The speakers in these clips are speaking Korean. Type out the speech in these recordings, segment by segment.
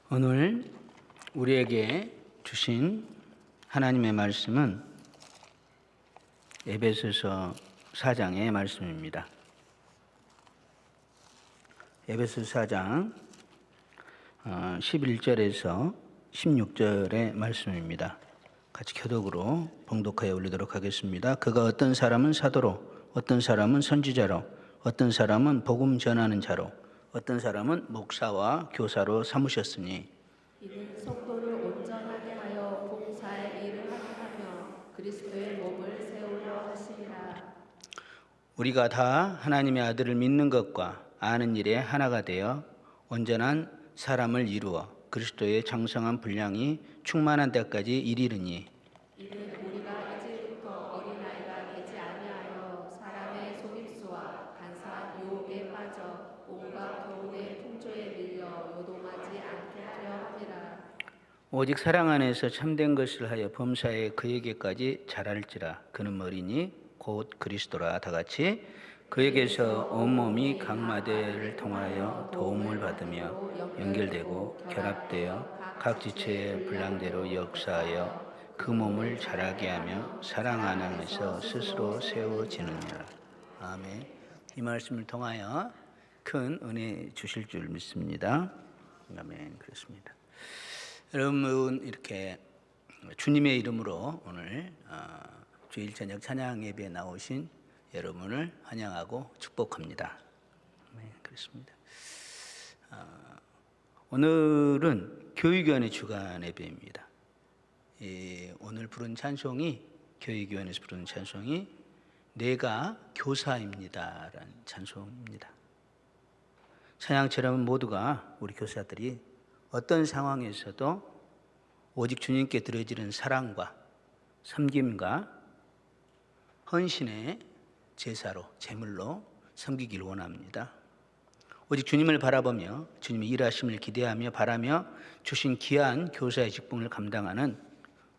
오늘 우리에게 주신 하나님의 말씀은 에베소서 4장의 말씀입니다. 에베소서 4장 11절에서 16절의 말씀입니다. 같이 교독으로 봉독하여 올리도록 하겠습니다. 그가 어떤 사람은 사도로, 어떤 사람은 선지자로, 어떤 사람은 복음 전하는 자로, 어떤 사람은 목사와 교사로 삼으셨으니 이는 성도를 온전하게 하여 봉사의 일을 하게 하며 그리스도의 몸을 세우려 하심이라. 우리가 다 하나님의 아들을 믿는 것과 아는 일에 하나가 되어 온전한 사람을 이루어 그리스도의 장성한 분량이 충만한 때까지 이르리니 이는 우리가 이제부터 어린아이가 되지 아니하여 사람의 속임수와 간사한 유혹에 빠져 온갖 교훈의 풍조에 밀려 요동하지 않게 하려 함이라. 오직 사랑 안에서 참된 것을 하여 범사에 그에게까지 자랄지라. 그는 머리니 곧 그리스도라. 다같이 그에게서 온몸이 각 마디를 통하여 도움을 받으며 연결되고 결합되어 각 지체의 분량대로 역사하여 그 몸을 자라게 하며 사랑 안에서 스스로 세워지느니라. 아멘. 이 말씀을 통하여 큰 은혜 주실 줄 믿습니다. 아멘. 그렇습니다. 여러분, 이렇게 주님의 이름으로 오늘 주일 저녁 찬양 예배에 나오신 여러분을 환영하고 축복합니다. 네, 그렇습니다. 오늘은 교육위원회 주간 예배입니다. 오늘 부른 찬송이 교육위원회에서 부른 찬송이 내가 교사입니다라는 찬송입니다. 찬양처럼 모두가 우리 교사들이 어떤 상황에서도 오직 주님께 드려지는 사랑과 섬김과 헌신의 제사로, 제물로 섬기길 원합니다. 오직 주님을 바라보며 주님의 일하심을 기대하며 바라며 주신 귀한 교사의 직분을 감당하는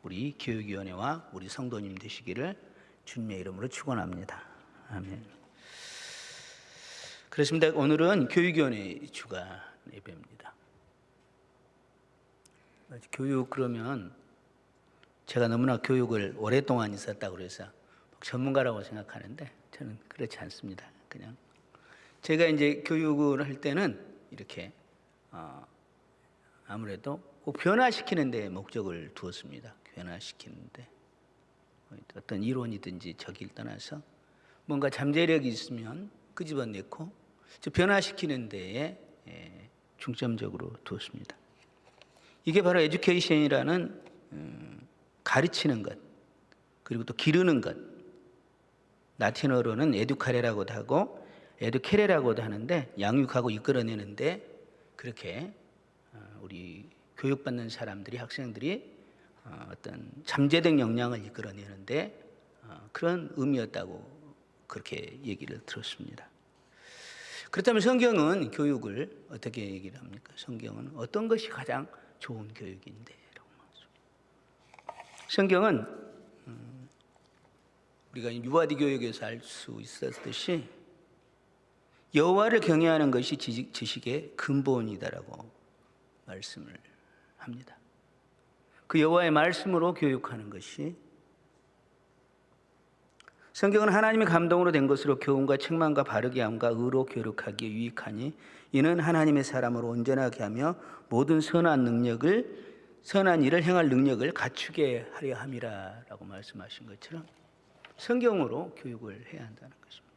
우리 교육위원회와 우리 성도님 되시기를 주님의 이름으로 축원합니다. 아멘. 그렇습니다. 오늘은 교육위원회 주간 예배입니다. 교육 그러면 제가 너무나 교육을 오랫동안 있었다고 그래서 전문가라고 생각하는데 저는 그렇지 않습니다. 그냥 제가 이제 교육을 할 때는 이렇게 아무래도 꼭 변화시키는 데 목적을 두었습니다. 변화시키는데 어떤 이론이든지 저기를 떠나서 뭔가 잠재력이 있으면 끄집어내고 변화시키는 데에 중점적으로 두었습니다. 이게 바로 에듀케이션이라는 가르치는 것, 그리고 또 기르는 것. 라틴어로는 에듀카레라고도 하고 에듀케레라고도 하는데 양육하고 이끌어내는데 그렇게 우리 교육받는 사람들이, 학생들이 어떤 잠재적 역량을 이끌어내는데 그런 의미였다고 그렇게 얘기를 들었습니다. 그렇다면 성경은 교육을 어떻게 얘기를 합니까? 성경은 어떤 것이 가장 좋은 교육인데? 성경은 우리가 유아디 교육에서 알 수 있었듯이 여호와를 경외하는 것이 지식의 근본이다라고 말씀을 합니다. 그 여호와의 말씀으로 교육하는 것이, 성경은 하나님의 감동으로 된 것으로 교훈과 책망과 바르게 함과 의로 교육하기에 유익하니 이는 하나님의 사람으로 온전하게 하며 모든 선한 일을 행할 능력을 갖추게 하려 함이라라고 말씀하신 것처럼 성경으로 교육을 해야 한다는 것입니다.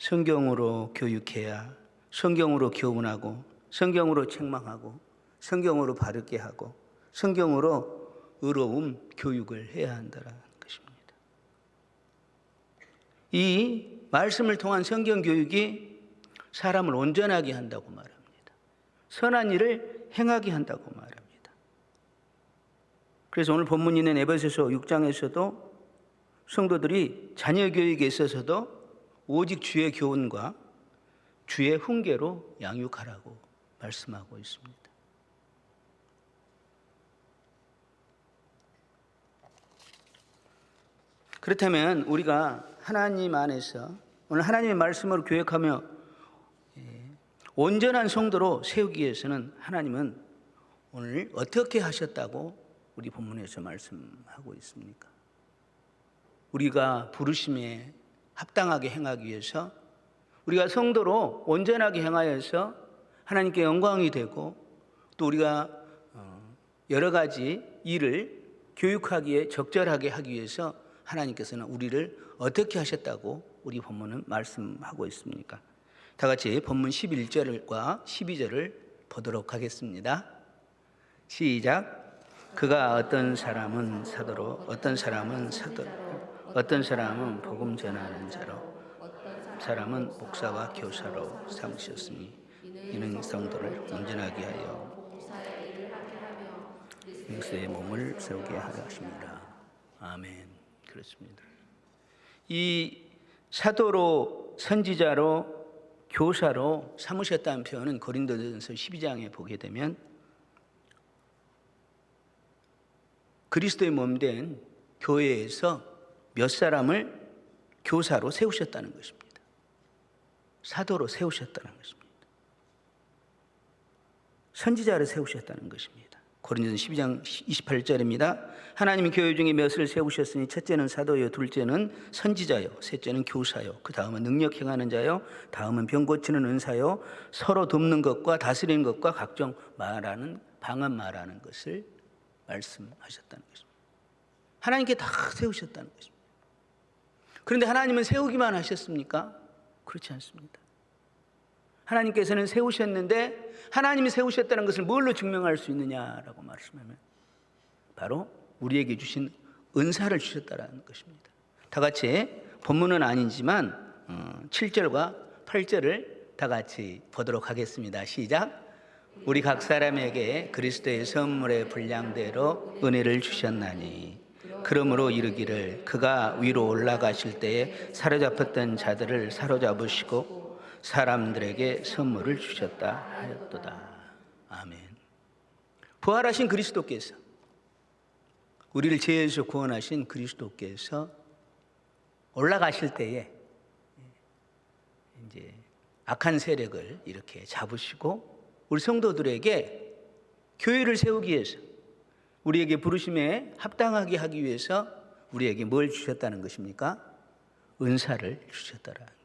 성경으로 교육해야 성경으로 교훈하고 성경으로 책망하고 성경으로 바르게 하고 성경으로 의로움 교육을 해야 한다는 것입니다. 이 말씀을 통한 성경 교육이 사람을 온전하게 한다고 말합니다. 선한 일을 행하게 한다고 말합니다. 그래서 오늘 본문이 있는 에베소서 6장에서도 성도들이 자녀 교육에 있어서도 오직 주의 교훈과 주의 훈계로 양육하라고 말씀하고 있습니다. 그렇다면 우리가 하나님 안에서 오늘 하나님의 말씀으로 교육하며 온전한 성도로 세우기 위해서는 하나님은 오늘 어떻게 하셨다고 우리 본문에서 말씀하고 있습니까? 우리가 부르심에 합당하게 행하기 위해서, 우리가 성도로 온전하게 행하여서 하나님께 영광이 되고, 또 우리가 여러 가지 일을 교육하기에 적절하게 하기 위해서 하나님께서는 우리를 어떻게 하셨다고 우리 본문은 말씀하고 있습니까? 다 같이 본문 11절과 12절을 보도록 하겠습니다. 시작. 그가 어떤 사람은 사도로, 어떤 사람은 사도로, 어떤 사람은 복음 전하는 자로, 사람은 목사와 교사로 삼으셨으니 이는 성도를 온전하게 하여 그리스도의 몸을 세우게 하려 하십니다. 아멘. 그렇습니다. 이 사도로, 선지자로, 교사로 삼으셨다는 표현은 고린도전서 12장에 보게 되면 그리스도의 몸된 교회에서 몇 사람을 교사로 세우셨다는 것입니다. 사도로 세우셨다는 것입니다. 선지자로 세우셨다는 것입니다. 고린도전서 12장 28절입니다. 하나님이 교회 중에 몇을 세우셨으니 첫째는 사도요, 둘째는 선지자요, 셋째는 교사요, 그 다음은 능력 행하는 자요, 다음은 병 고치는 은사요, 서로 돕는 것과 다스리는 것과 각종 말하는 방언 말하는 것을 말씀하셨다는 것입니다. 하나님께 다 세우셨다는 것입니다. 그런데 하나님은 세우기만 하셨습니까? 그렇지 않습니다. 하나님께서는 세우셨는데 하나님이 세우셨다는 것을 뭘로 증명할 수 있느냐라고 말씀하면 바로 우리에게 주신 은사를 주셨다는 것입니다. 다 같이 본문은 아니지만 7절과 8절을 다 같이 보도록 하겠습니다. 시작. 우리 각 사람에게 그리스도의 선물의 분량대로 은혜를 주셨나니 그러므로 이르기를 그가 위로 올라가실 때에 사로잡혔던 자들을 사로잡으시고 사람들에게 선물을 주셨다 하였도다. 아멘. 부활하신 그리스도께서, 우리를 죄에서 구원하신 그리스도께서 올라가실 때에 이제 악한 세력을 이렇게 잡으시고 우리 성도들에게 교회를 세우기 위해서, 우리에게 부르심에 합당하게 하기 위해서 우리에게 뭘 주셨다는 것입니까? 은사를 주셨다라는 것입니다.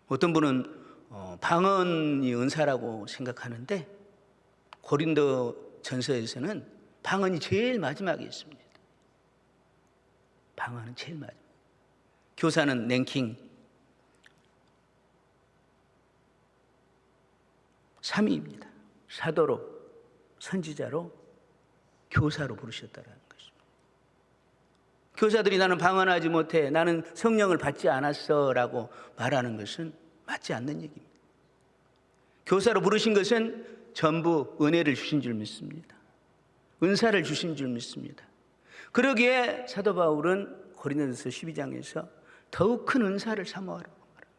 어떤 분은 방언이 은사라고 생각하는데 고린도 전서에서는 방언이 제일 마지막에 있습니다. 방언은 제일 마지막. 교사는 랭킹 3위입니다. 사도로, 선지자로, 교사로 부르셨다는 것입니다. 교사들이 나는 방언하지 못해, 나는 성령을 받지 않았어 라고 말하는 것은 맞지 않는 얘기입니다. 교사로 부르신 것은 전부 은혜를 주신 줄 믿습니다. 은사를 주신 줄 믿습니다. 그러기에 사도 바울은 고린도전서 12장에서 더욱 큰 은사를 사모하라고 말합니다.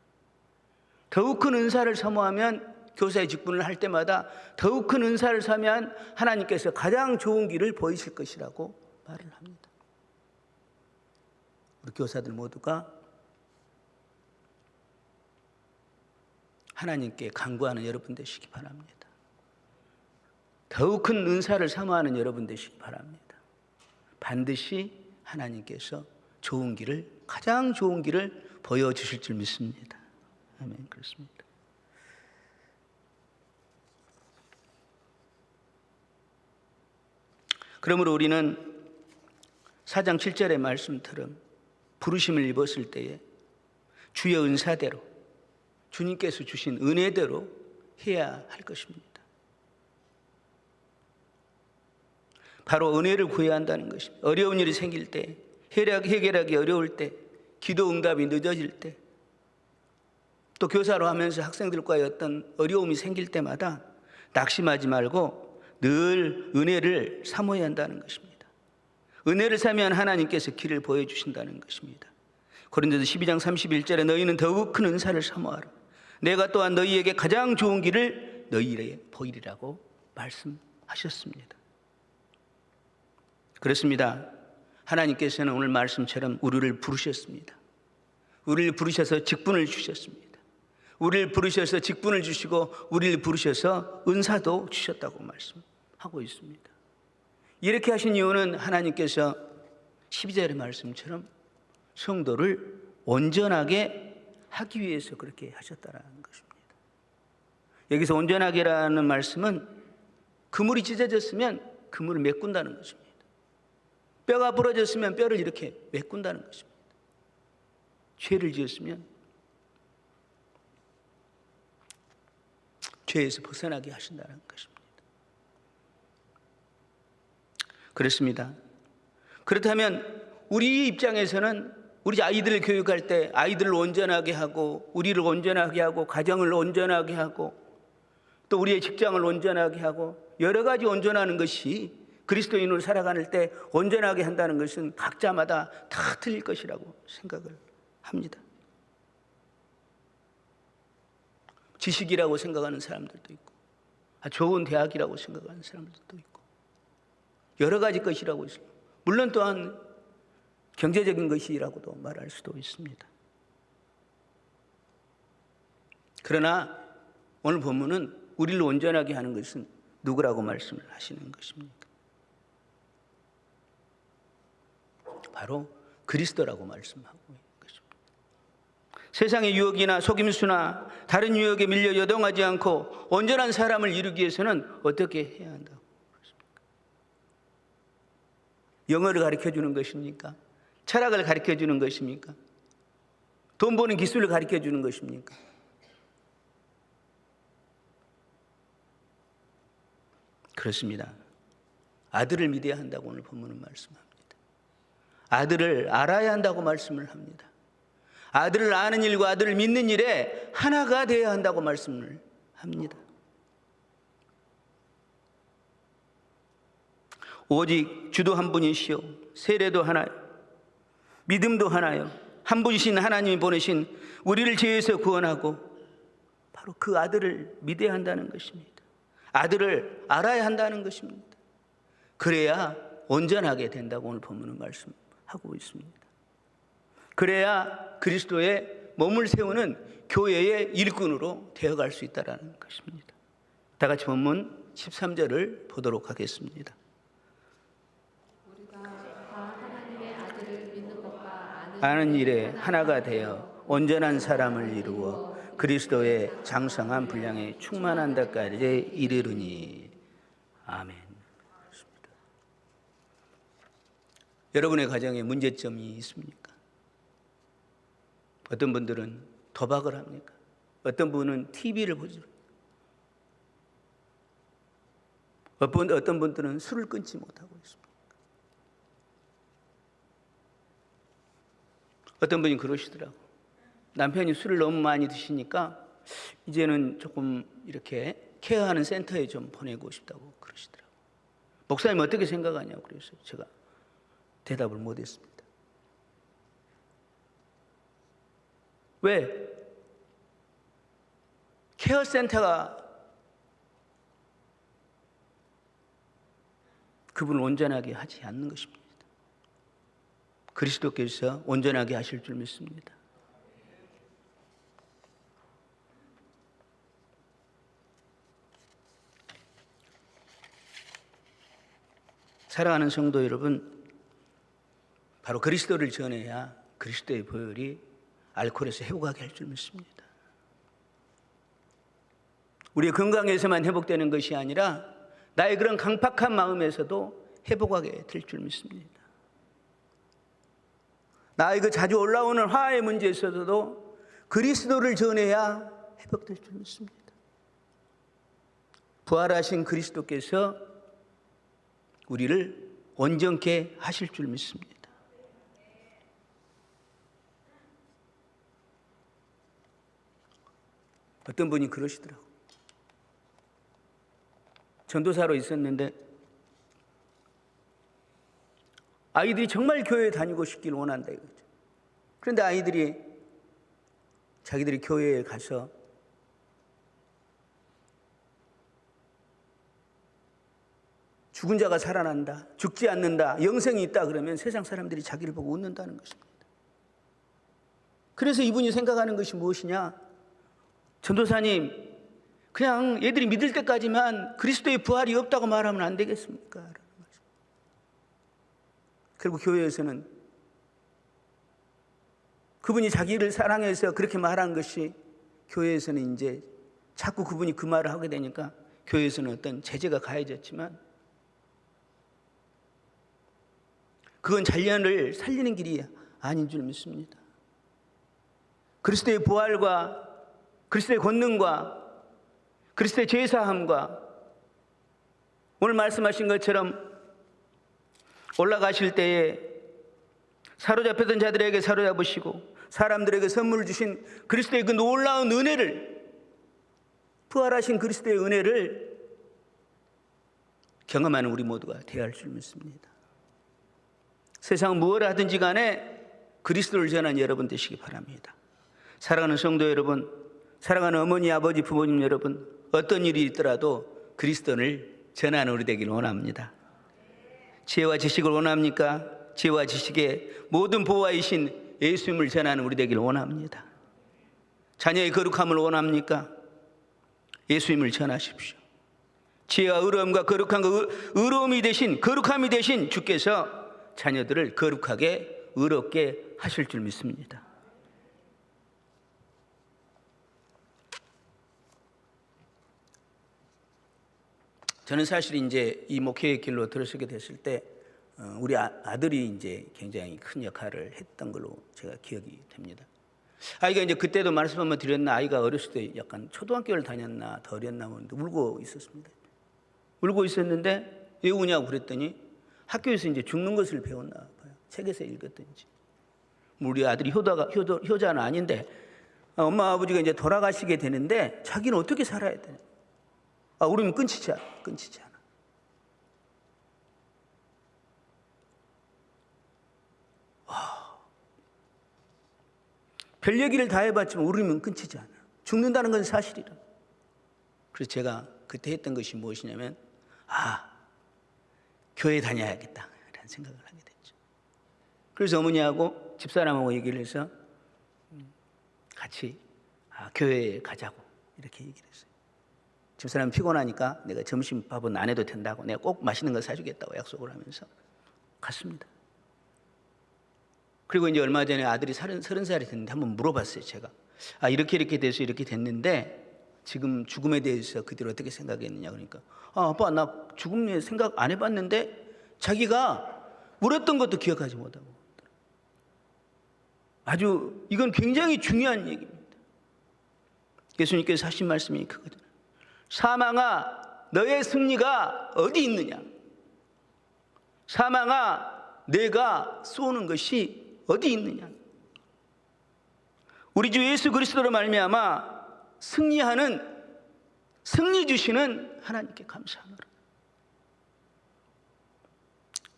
더욱 큰 은사를 사모하면, 교사의 직분을 할 때마다 더욱 큰 은사를 사면 하나님께서 가장 좋은 길을 보이실 것이라고 말을 합니다. 우리 교사들 모두가 하나님께 간구하는 여러분 되시기 바랍니다. 더욱 큰 은사를 사모하는 여러분 되시기 바랍니다. 반드시 하나님께서 좋은 길을, 가장 좋은 길을 보여주실 줄 믿습니다. 아멘. 그렇습니다. 그러므로 우리는 4장 7절의 말씀처럼 부르심을 입었을 때에 주의 은사대로, 주님께서 주신 은혜대로 해야 할 것입니다. 바로 은혜를 구해야 한다는 것입니다. 어려운 일이 생길 때, 해결하기 어려울 때, 기도 응답이 늦어질 때, 또 교사로 하면서 학생들과의 어떤 어려움이 생길 때마다 낙심하지 말고 늘 은혜를 사모해야 한다는 것입니다. 은혜를 사면 하나님께서 길을 보여주신다는 것입니다. 고린도서 12장 31절에 너희는 더욱 큰 은사를 사모하라. 내가 또한 너희에게 가장 좋은 길을 너희에게 보이리라고 말씀하셨습니다. 그렇습니다. 하나님께서는 오늘 말씀처럼 우리를 부르셨습니다. 우리를 부르셔서 직분을 주셨습니다. 우리를 부르셔서 직분을 주시고 우리를 부르셔서 은사도 주셨다고 말씀하고 있습니다. 이렇게 하신 이유는 하나님께서 12절의 말씀처럼 성도를 온전하게 하기 위해서 그렇게 하셨다는 것입니다. 여기서 온전하게라는 말씀은 그물이 찢어졌으면 그물을 메꾼다는 것입니다. 뼈가 부러졌으면 뼈를 이렇게 메꾼다는 것입니다. 죄를 지었으면 죄에서 벗어나게 하신다는 것입니다. 그렇습니다. 그렇다면 우리 입장에서는 우리 아이들을 교육할 때 아이들을 온전하게 하고 우리를 온전하게 하고 가정을 온전하게 하고 또 우리의 직장을 온전하게 하고 여러 가지 온전하는 것이 그리스도인으로 살아가는 때 온전하게 한다는 것은 각자마다 다 틀릴 것이라고 생각을 합니다. 지식이라고 생각하는 사람들도 있고 좋은 대학이라고 생각하는 사람들도 있고 여러 가지 것이라고 있습니다. 물론 또한 경제적인 것이라고도 말할 수도 있습니다. 그러나 오늘 본문은 우리를 온전하게 하는 것은 누구라고 말씀을 하시는 것입니까? 바로 그리스도라고 말씀하고 있는 것입니다. 세상의 유혹이나 속임수나 다른 유혹에 밀려 요동하지 않고 온전한 사람을 이루기 위해서는 어떻게 해야 한다고 그렇습니까? 영어를 가르쳐주는 것입니까? 철학을 가르쳐주는 것입니까? 돈 버는 기술을 가르쳐주는 것입니까? 그렇습니다. 아들을 믿어야 한다고 오늘 본문은 말씀합니다. 아들을 알아야 한다고 말씀을 합니다. 아들을 아는 일과 아들을 믿는 일에 하나가 되어야 한다고 말씀을 합니다. 오직 주도 한 분이시요 세례도 하나요 믿음도 하나요 한 분이신 하나님이 보내신 우리를 죄에서 구원하고 바로 그 아들을 믿어야 한다는 것입니다. 아들을 알아야 한다는 것입니다. 그래야 온전하게 된다고 오늘 본문은 말씀하고 있습니다. 그래야 그리스도의 몸을 세우는 교회의 일꾼으로 되어갈 수 있다는 것입니다. 다 같이 본문 13절을 보도록 하겠습니다. 우리가 다 하나님의 아들을 믿는 것과 아는 일에 하나가 되어 온전한 사람을 이루어 그리스도의 장성한 분량에 충만한 데까지 이르르니. 아멘. 그렇습니다. 여러분의 가정에 문제점이 있습니까? 어떤 분들은 도박을 합니까? 어떤 분은 TV를 보죠. 어떤 분들은 술을 끊지 못하고 있습니다. 어떤 분이 그러시더라고. 남편이 술을 너무 많이 드시니까 이제는 조금 이렇게 케어하는 센터에 좀 보내고 싶다고 그러시더라고요. 목사님 어떻게 생각하냐고 그래서 제가 대답을 못했습니다. 왜? 케어 센터가 그분을 온전하게 하지 않는 것입니다. 그리스도께서 온전하게 하실 줄 믿습니다. 사랑하는 성도 여러분, 바로 그리스도를 전해야 그리스도의 보혈이 알코올에서 회복하게 할 줄 믿습니다. 우리의 건강에서만 회복되는 것이 아니라 나의 그런 강팍한 마음에서도 회복하게 될 줄 믿습니다. 나의 그 자주 올라오는 화의 문제에서도 그리스도를 전해야 회복될 줄 믿습니다. 부활하신 그리스도께서 우리를 온전케 하실 줄 믿습니다. 어떤 분이 그러시더라고요. 전도사로 있었는데 아이들이 정말 교회에 다니고 싶길 원한다 이거죠. 그런데 아이들이 자기들이 교회에 가서 죽은 자가 살아난다, 죽지 않는다, 영생이 있다 그러면 세상 사람들이 자기를 보고 웃는다는 것입니다. 그래서 이분이 생각하는 것이 무엇이냐? 전도사님, 그냥 얘들이 믿을 때까지만 그리스도의 부활이 없다고 말하면 안 되겠습니까? 라는 말씀. 그리고 교회에서는 그분이 자기를 사랑해서 그렇게 말한 것이, 교회에서는 이제 자꾸 그분이 그 말을 하게 되니까 교회에서는 어떤 제재가 가해졌지만, 그건 잔련을 살리는 길이 아닌 줄 믿습니다. 그리스도의 부활과 그리스도의 권능과 그리스도의 제사함과 오늘 말씀하신 것처럼 올라가실 때에 사로잡혔던 자들에게 사로잡으시고 사람들에게 선물을 주신 그리스도의 그 놀라운 은혜를, 부활하신 그리스도의 은혜를 경험하는 우리 모두가 되어야 할 줄 믿습니다. 세상 무엇을 하든지 간에 그리스도를 전하는 여러분 되시기 바랍니다. 사랑하는 성도 여러분, 사랑하는 어머니, 아버지, 부모님 여러분, 어떤 일이 있더라도 그리스도를 전하는 우리 되기를 원합니다. 지혜와 지식을 원합니까? 지혜와 지식의 모든 보화이신 예수님을 전하는 우리 되기를 원합니다. 자녀의 거룩함을 원합니까? 예수님을 전하십시오. 지혜와 의로움과 거룩한 의로움이 되신, 거룩함이 되신 주께서 자녀들을 거룩하게 의롭게 하실 줄 믿습니다. 저는 사실 이제 이 목회의 길로 들어서게 됐을 때 우리 아들이 이제 굉장히 큰 역할을 했던 걸로 제가 기억이 됩니다. 아이가 이제 그때도 말씀 한번 드렸나, 아이가 어렸을 때 약간 초등학교를 다녔나 더 어렸나 모르는데 울고 있었습니다. 울고 있었는데 왜 우냐고 그랬더니 학교에서 이제 죽는 것을 배웠나 봐요. 책에서 읽었든지. 우리 아들이 효자는 아닌데 엄마 아버지가 이제 돌아가시게 되는데 자기는 어떻게 살아야 되냐. 우리는 끊치지 않아. 별 얘기를 다 해봤지만 우리는 끊치지 않아. 죽는다는 건 사실이라. 그래서 제가 그때 했던 것이 무엇이냐면, 교회 다녀야겠다 라는 생각을 하게 됐죠. 그래서 어머니하고 집사람하고 얘기를 해서 같이 교회에 가자고 이렇게 얘기를 했어요. 집사람이 피곤하니까 내가 점심밥은 안 해도 된다고, 내가 꼭 맛있는 거 사주겠다고 약속을 하면서 갔습니다. 그리고 이제 얼마 전에 아들이 30살이 됐는데 한번 물어봤어요. 제가 이렇게 돼서 이렇게 됐는데 지금 죽음에 대해서 그들 어떻게 생각했느냐. 그러니까 아빠, 나 죽음에 생각 안 해봤는데, 자기가 울었던 것도 기억하지 못하고. 아주 이건 굉장히 중요한 얘기입니다. 예수님께서 하신 말씀이 크거든요. 사망아, 너의 승리가 어디 있느냐? 사망아, 내가 쏘는 것이 어디 있느냐? 우리 주 예수 그리스도로 말미암아 승리하는, 승리 주시는 하나님께 감사하노라.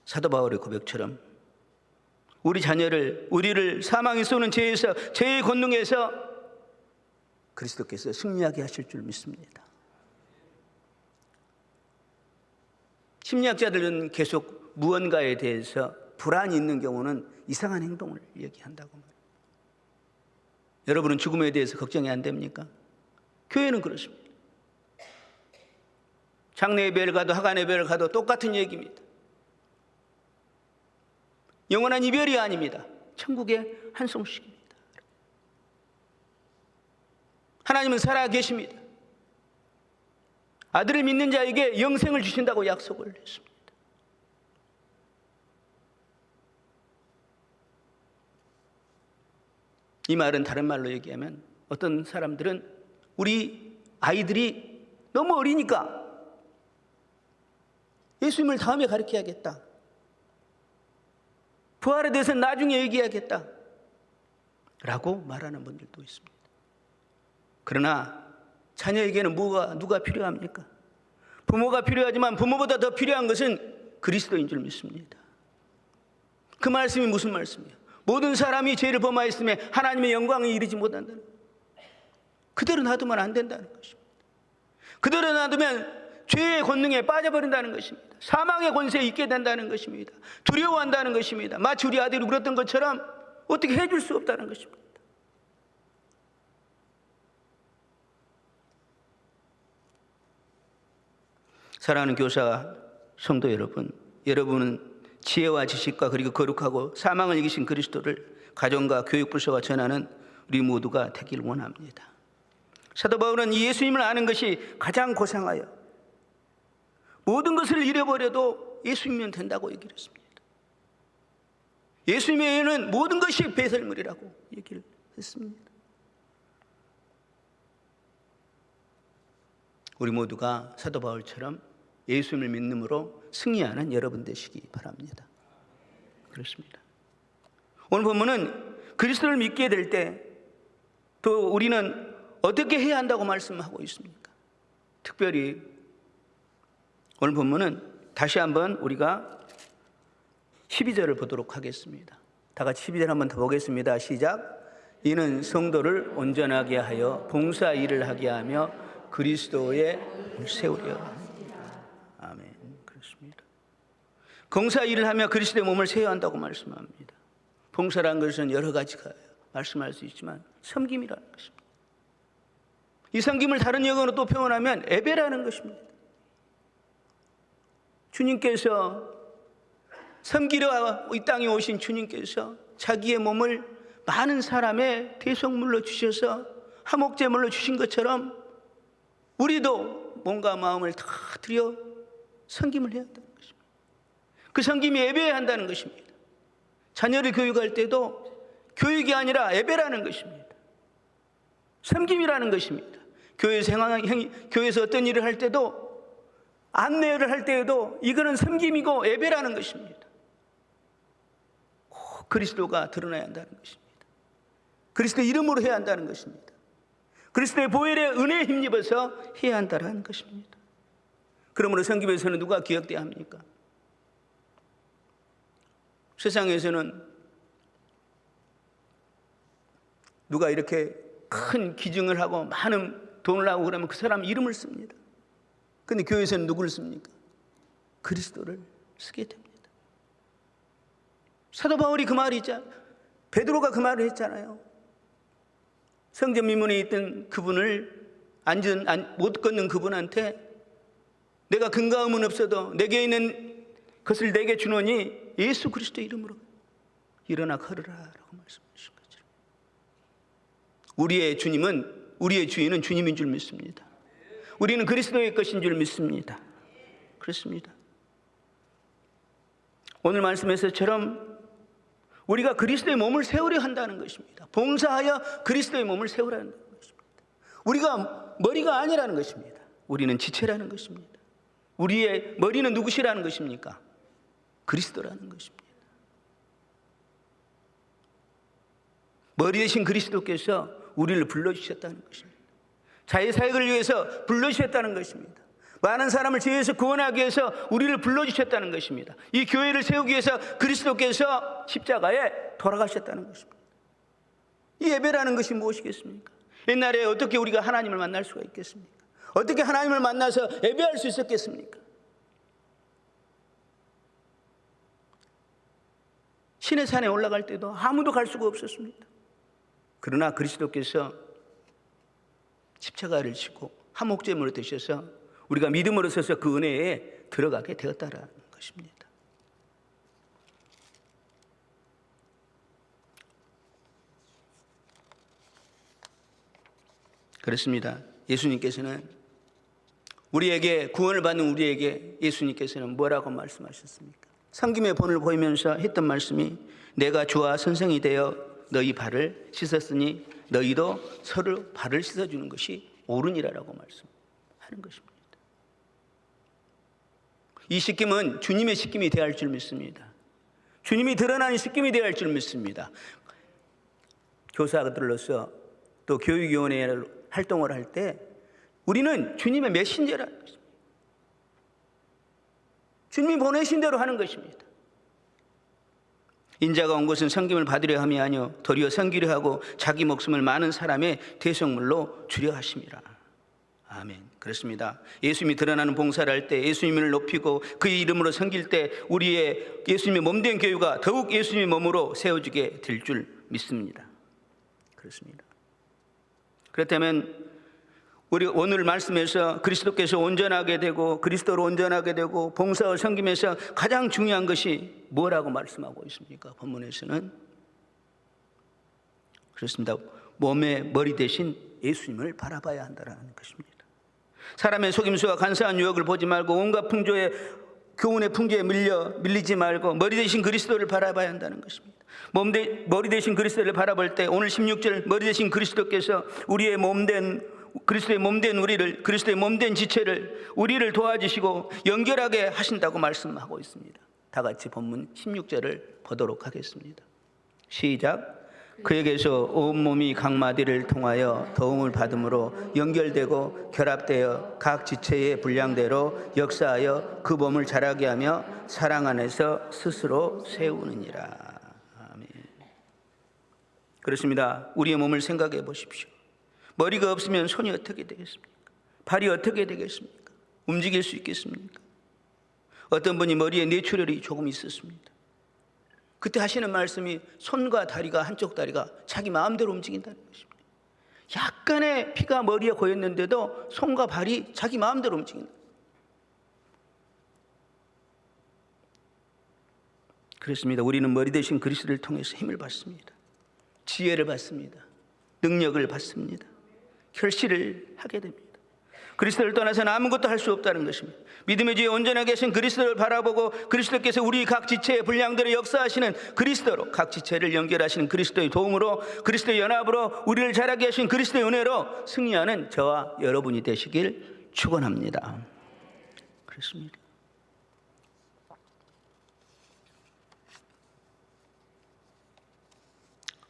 사도 바울의 고백처럼 우리를 사망이 쏘는 죄의 권능에서 그리스도께서 승리하게 하실 줄 믿습니다. 심리학자들은 계속 무언가에 대해서 불안이 있는 경우는 이상한 행동을 얘기한다고 말합니다. 여러분은 죽음에 대해서 걱정이 안 됩니까? 교회는 그렇습니다. 장례 예배를 가도 하간 예배를 가도 똑같은 얘기입니다. 영원한 이별이 아닙니다. 천국의 한 송씩입니다. 하나님은 살아 계십니다. 아들을 믿는 자에게 영생을 주신다고 약속을 했습니다. 이 말은 다른 말로 얘기하면, 어떤 사람들은 우리 아이들이 너무 어리니까 예수님을 다음에 가르쳐야겠다, 부활에 대해서는 나중에 얘기해야겠다 라고 말하는 분들도 있습니다. 그러나 자녀에게는 누가 필요합니까? 부모가 필요하지만 부모보다 더 필요한 것은 그리스도인 줄 믿습니다. 그 말씀이 무슨 말씀이에요? 모든 사람이 죄를 범하였음에 하나님의 영광에 이르지 못한다는 거예요. 그대로 놔두면 안 된다는 것입니다. 그대로 놔두면 죄의 권능에 빠져버린다는 것입니다. 사망의 권세에 있게 된다는 것입니다. 두려워한다는 것입니다. 마치 우리 아들이 울었던 것처럼 어떻게 해줄 수 없다는 것입니다. 사랑하는 교사 성도 여러분, 여러분은 지혜와 지식과 그리고 거룩하고 사망을 이기신 그리스도를 가정과 교육부서와 전하는 우리 모두가 되길 원합니다. 사도 바울은 이 예수님을 아는 것이 가장 고상하여 모든 것을 잃어버려도 예수님이면 된다고 얘기를 했습니다. 예수님 외에는 모든 것이 배설물이라고 얘기를 했습니다. 우리 모두가 사도 바울처럼 예수님을 믿음으로 승리하는 여러분 되시기 바랍니다. 그렇습니다. 오늘 본문은 그리스도를 믿게 될 때 또 우리는 어떻게 해야 한다고 말씀하고 있습니까? 특별히 오늘 본문은 다시 한번 우리가 12절을 보도록 하겠습니다. 다 같이 12절 한번 더 보겠습니다. 시작. 이는 성도를 온전하게 하여 봉사 일을 하게 하며 그리스도의 몸을 세우려 합니다. 아멘. 그렇습니다. 봉사 일을 하며 그리스도의 몸을 세워야 한다고 말씀합니다. 봉사라는 것은 여러 가지가 말씀할 수 있지만 섬김이라는 것입니다. 이 섬김을 다른 영어로 또 표현하면 예배라는 것입니다. 주님께서 섬기러 이 땅에 오신 주님께서 자기의 몸을 많은 사람의 대속물로 주셔서 화목제물로 주신 것처럼 우리도 몸과 마음을 다 드려 섬김을 해야 한다는 것입니다. 그 섬김이 예배해야 한다는 것입니다. 자녀를 교육할 때도 교육이 아니라 예배라는 것입니다. 섬김이라는 것입니다. 교회에서 어떤 일을 할 때도 안내를 할 때에도 이거는 섬김이고 예배라는 것입니다. 꼭 그리스도가 드러나야 한다는 것입니다. 그리스도 이름으로 해야 한다는 것입니다. 그리스도의 보혈의 은혜에 힘입어서 해야 한다는 것입니다. 그러므로 섬김에서는 누가 기억돼야 합니까? 세상에서는 누가 이렇게 큰 기증을 하고 많은 돈을 하고 그러면 그 사람 이름을 씁니다. 그런데 교회에서는 누구를 씁니까? 그리스도를 쓰게 됩니다. 사도 바울이 그 말이 있잖아요. 베드로가 그 말을 했잖아요. 성전 미문에 있던 그분을 못 걷는 그분한테 내가 근거함은 없어도 내게 있는 것을 내게 주노니 예수 그리스도 이름으로 일어나 걸으라 라고 말씀하신 거죠. 우리의 주인은 주님인 줄 믿습니다. 우리는 그리스도의 것인 줄 믿습니다. 그렇습니다. 오늘 말씀에서처럼 우리가 그리스도의 몸을 세우려 한다는 것입니다. 봉사하여 그리스도의 몸을 세우라는 것입니다. 우리가 머리가 아니라는 것입니다. 우리는 지체라는 것입니다. 우리의 머리는 누구시라는 것입니까? 그리스도라는 것입니다. 머리 대신 그리스도께서 우리를 불러주셨다는 것입니다. 자의 사역을 위해서 불러주셨다는 것입니다. 많은 사람을 죄에서 구원하기 위해서 우리를 불러주셨다는 것입니다. 이 교회를 세우기 위해서 그리스도께서 십자가에 돌아가셨다는 것입니다. 이 예배라는 것이 무엇이겠습니까? 옛날에 어떻게 우리가 하나님을 만날 수가 있겠습니까? 어떻게 하나님을 만나서 예배할 수 있었겠습니까? 신의 산에 올라갈 때도 아무도 갈 수가 없었습니다. 그러나 그리스도께서 십자가를 지고 화목제물을 드셔서 우리가 믿음으로 서서 그 은혜에 들어가게 되었다라는 것입니다. 그렇습니다. 예수님께서는 우리에게 구원을 받는 우리에게 예수님께서는 뭐라고 말씀하셨습니까? 섬김의 본을 보이면서 했던 말씀이 내가 주와 선생이 되어 너희 발을 씻었으니 너희도 서로 발을 씻어주는 것이 옳으니라라고 말씀하는 것입니다. 이 씻김은 주님의 씻김이 되어야 할 줄 믿습니다. 주님이 드러나는 씻김이 되어야 할 줄 믿습니다. 교사들로서 또 교육위원회 활동을 할 때 우리는 주님의 메신저라는 것입니다. 주님이 보내신 대로 하는 것입니다. 인자가 온 것은 섬김을 받으려 함이 아니요 도리어 섬기려 하고 자기 목숨을 많은 사람의 대속물로 주려 하심이라. 아멘. 그렇습니다. 예수님이 드러나는 봉사를 할 때 예수님을 높이고 그의 이름으로 섬길 때 우리의 예수님의 몸된 교회가 더욱 예수님의 몸으로 세워지게 될 줄 믿습니다. 그렇습니다. 그렇다면 우리 오늘 말씀에서 그리스도께서 온전하게 되고 그리스도로 온전하게 되고 봉사와 섬김에서 가장 중요한 것이 뭐라고 말씀하고 있습니까? 본문에서는 그렇습니다. 몸의 머리 대신 예수님을 바라봐야 한다는 것입니다. 사람의 속임수와 간사한 유혹을 보지 말고 온갖 풍조의 교훈의 풍조에 밀리지 말고 머리 대신 그리스도를 바라봐야 한다는 것입니다. 머리 대신 그리스도를 바라볼 때 오늘 16절 머리 대신 그리스도께서 우리의 몸된 그리스도의 몸된 우리를, 그리스도의 몸된 지체를 우리를 도와주시고 연결하게 하신다고 말씀하고 있습니다. 다 같이 본문 16절을 보도록 하겠습니다. 시작. 그에게서 온몸이 각 마디를 통하여 도움을 받음으로 연결되고 결합되어 각 지체의 분량대로 역사하여 그 몸을 자라게 하며 사랑 안에서 스스로 세우느니라. 아멘. 그렇습니다. 우리의 몸을 생각해 보십시오. 머리가 없으면 손이 어떻게 되겠습니까? 발이 어떻게 되겠습니까? 움직일 수 있겠습니까? 어떤 분이 머리에 뇌출혈이 조금 있었습니다. 그때 하시는 말씀이 손과 다리가, 한쪽 다리가 자기 마음대로 움직인다는 것입니다. 약간의 피가 머리에 고였는데도 손과 발이 자기 마음대로 움직인다. 그렇습니다. 우리는 머리 대신 그리스도를 통해서 힘을 받습니다. 지혜를 받습니다. 능력을 받습니다. 결실을 하게 됩니다. 그리스도를 떠나서는 아무것도 할 수 없다는 것입니다. 믿음의 주에 온전하게 계신 그리스도를 바라보고 그리스도께서 우리 각 지체의 분량대로 역사하시는 그리스도로 각 지체를 연결하시는 그리스도의 도움으로 그리스도의 연합으로 우리를 자라게 하신 그리스도의 은혜로 승리하는 저와 여러분이 되시길 축원합니다. 그렇습니다.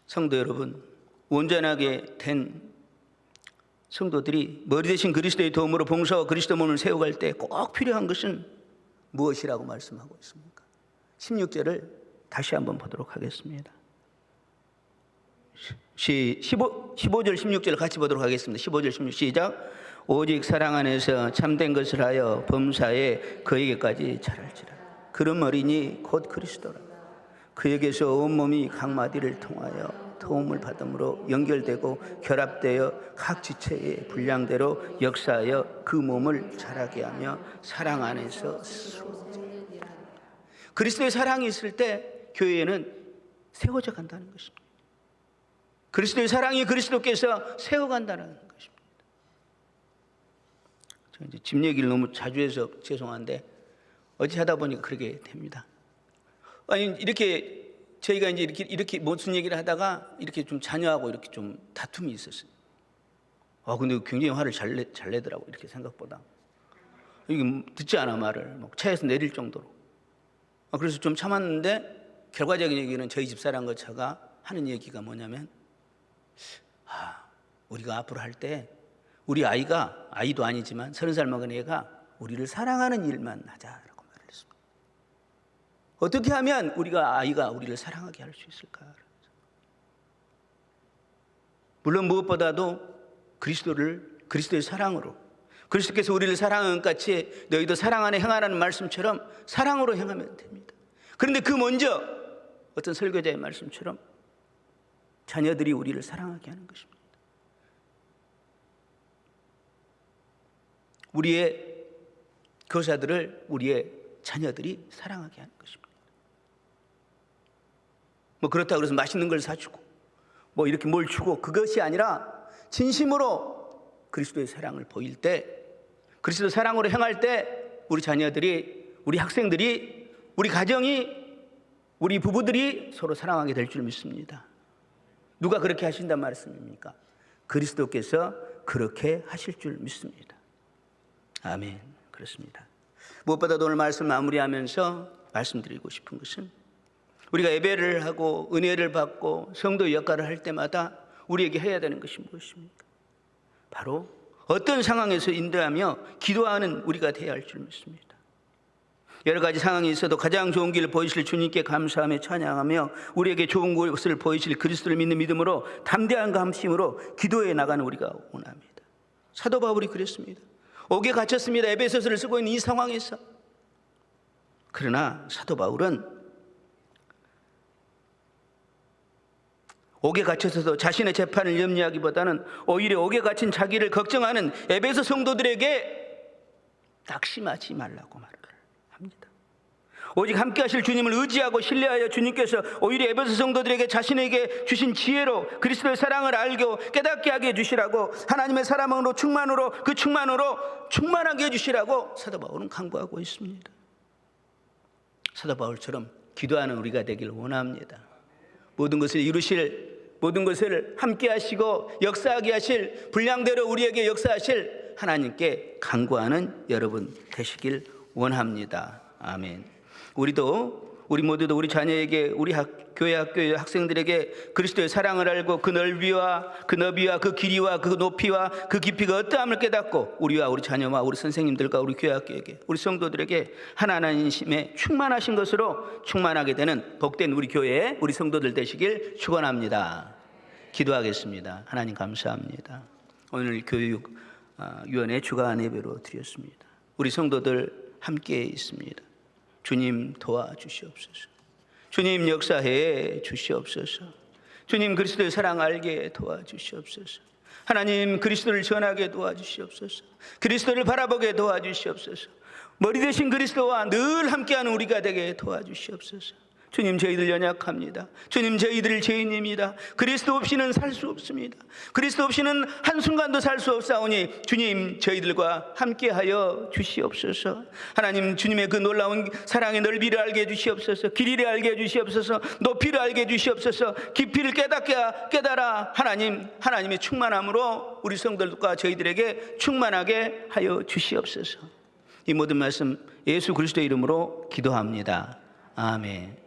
성도 여러분, 온전하게 된 성도들이 머리 대신 그리스도의 도움으로 봉사와 그리스도 몸을 세워갈 때 꼭 필요한 것은 무엇이라고 말씀하고 있습니까? 16절을 다시 한번 보도록 하겠습니다. 15절 16절 같이 보도록 하겠습니다. 15절 16 시작. 오직 사랑 안에서 참된 것을 하여 범사에 그에게까지 자랄지라. 그런 어린이 곧 그리스도라. 그에게서 온몸이 각 마디를 통하여 도움을 받음으로 연결되고 결합되어 각 지체의 분량대로 역사하여 그 몸을 자라게 하며 사랑 안에서 그리스도의 사랑이 있을 때 교회에는 세워져 간다는 것입니다. 그리스도의 사랑이 그리스도께서 세워간다는 것입니다. 제가 이제 집 얘기를 너무 자주 해서 죄송한데 어찌 하다 보니까 그렇게 됩니다. 아니 이렇게 저희가 이제 이렇게 무슨 얘기를 하다가 이렇게 좀 자녀하고 이렇게 좀 다툼이 있었어요. 근데 굉장히 화를 잘 내더라고, 이렇게 생각보다. 이게 듣지 않아, 말을. 막 차에서 내릴 정도로. 그래서 좀 참았는데 결과적인 얘기는 저희 집사람 거차가 하는 얘기가 뭐냐면 우리가 앞으로 할 때 우리 아이도 아니지만 30살 먹은 애가 우리를 사랑하는 일만 하자. 어떻게 하면 아이가 우리를 사랑하게 할 수 있을까? 물론 무엇보다도 그리스도의 사랑으로 그리스도께서 우리를 사랑한 것 같이 너희도 사랑 안에 행하라는 말씀처럼 사랑으로 행하면 됩니다. 그런데 그 먼저 어떤 설교자의 말씀처럼 자녀들이 우리를 사랑하게 하는 것입니다. 우리의 교사들을 우리의 자녀들이 사랑하게 하는 것입니다. 그렇다고 해서 맛있는 걸 사주고 이렇게 뭘 주고 그것이 아니라 진심으로 그리스도의 사랑을 보일 때, 그리스도 사랑으로 행할 때 우리 자녀들이, 우리 학생들이, 우리 가정이, 우리 부부들이 서로 사랑하게 될 줄 믿습니다. 누가 그렇게 하신단 말씀입니까? 그리스도께서 그렇게 하실 줄 믿습니다. 아멘. 그렇습니다. 무엇보다도 오늘 말씀 마무리하면서 말씀드리고 싶은 것은 우리가 예배를 하고 은혜를 받고 성도의 역할을 할 때마다 우리에게 해야 되는 것이 무엇입니까? 바로 어떤 상황에서 인도하며 기도하는 우리가 되어야 할 줄 믿습니다. 여러 가지 상황이 있어도 가장 좋은 길을 보이실 주님께 감사하며 찬양하며 우리에게 좋은 것을 보이실 그리스도를 믿는 믿음으로 담대한 감심으로 기도해 나가는 우리가 원합니다. 사도 바울이 그랬습니다. 옥에 갇혔습니다. 에베소서를 쓰고 있는 이 상황에서. 그러나 사도 바울은 옥에 갇혀서도 자신의 재판을 염려하기보다는 오히려 옥에 갇힌 자기를 걱정하는 에베소 성도들에게 낙심하지 말라고 말을 합니다. 오직 함께 하실 주님을 의지하고 신뢰하여 주님께서 오히려 에베소 성도들에게 자신에게 주신 지혜로 그리스도의 사랑을 알고 깨닫게 하게 해주시라고, 하나님의 사랑으로 충만으로 그 충만으로 충만하게 해주시라고 사도 바울은 강구하고 있습니다. 사도 바울처럼 기도하는 우리가 되길 원합니다. 모든 것을 이루실, 모든 것을 함께 하시고 역사하게 하실, 분량대로 우리에게 역사하실 하나님께 간구하는 여러분 되시길 원합니다. 아멘. 우리 모두도 우리 자녀에게, 우리 교회 학교의 학생들에게 그리스도의 사랑을 알고 그 넓이와 그 너비와 그 길이와 그 높이와 그 깊이가 어떠함을 깨닫고 우리와 우리 자녀와 우리 선생님들과 우리 교회 학교에게, 우리 성도들에게 하나님의 충만하신 것으로 충만하게 되는 복된 우리 교회, 우리 성도들 되시길 축원합니다. 기도하겠습니다. 하나님 감사합니다. 오늘 교육위원회 주간 예배로 드렸습니다. 우리 성도들 함께 있습니다. 주님 도와주시옵소서. 주님 역사해 주시옵소서. 주님 그리스도의 사랑 알게 도와주시옵소서. 하나님 그리스도를 전하게 도와주시옵소서. 그리스도를 바라보게 도와주시옵소서. 머리 대신 그리스도와 늘 함께하는 우리가 되게 도와주시옵소서. 주님 저희들 연약합니다. 주님 저희들 죄인입니다. 그리스도 없이는 살 수 없습니다. 그리스도 없이는 한순간도 살 수 없사오니 주님 저희들과 함께하여 주시옵소서. 하나님 주님의 그 놀라운 사랑의 넓이를 알게 해주시옵소서. 길이를 알게 해주시옵소서. 높이를 알게 해주시옵소서. 깊이를 깨달아 하나님의 충만함으로 우리 성도들과 저희들에게 충만하게 하여 주시옵소서. 이 모든 말씀 예수 그리스도의 이름으로 기도합니다. 아멘.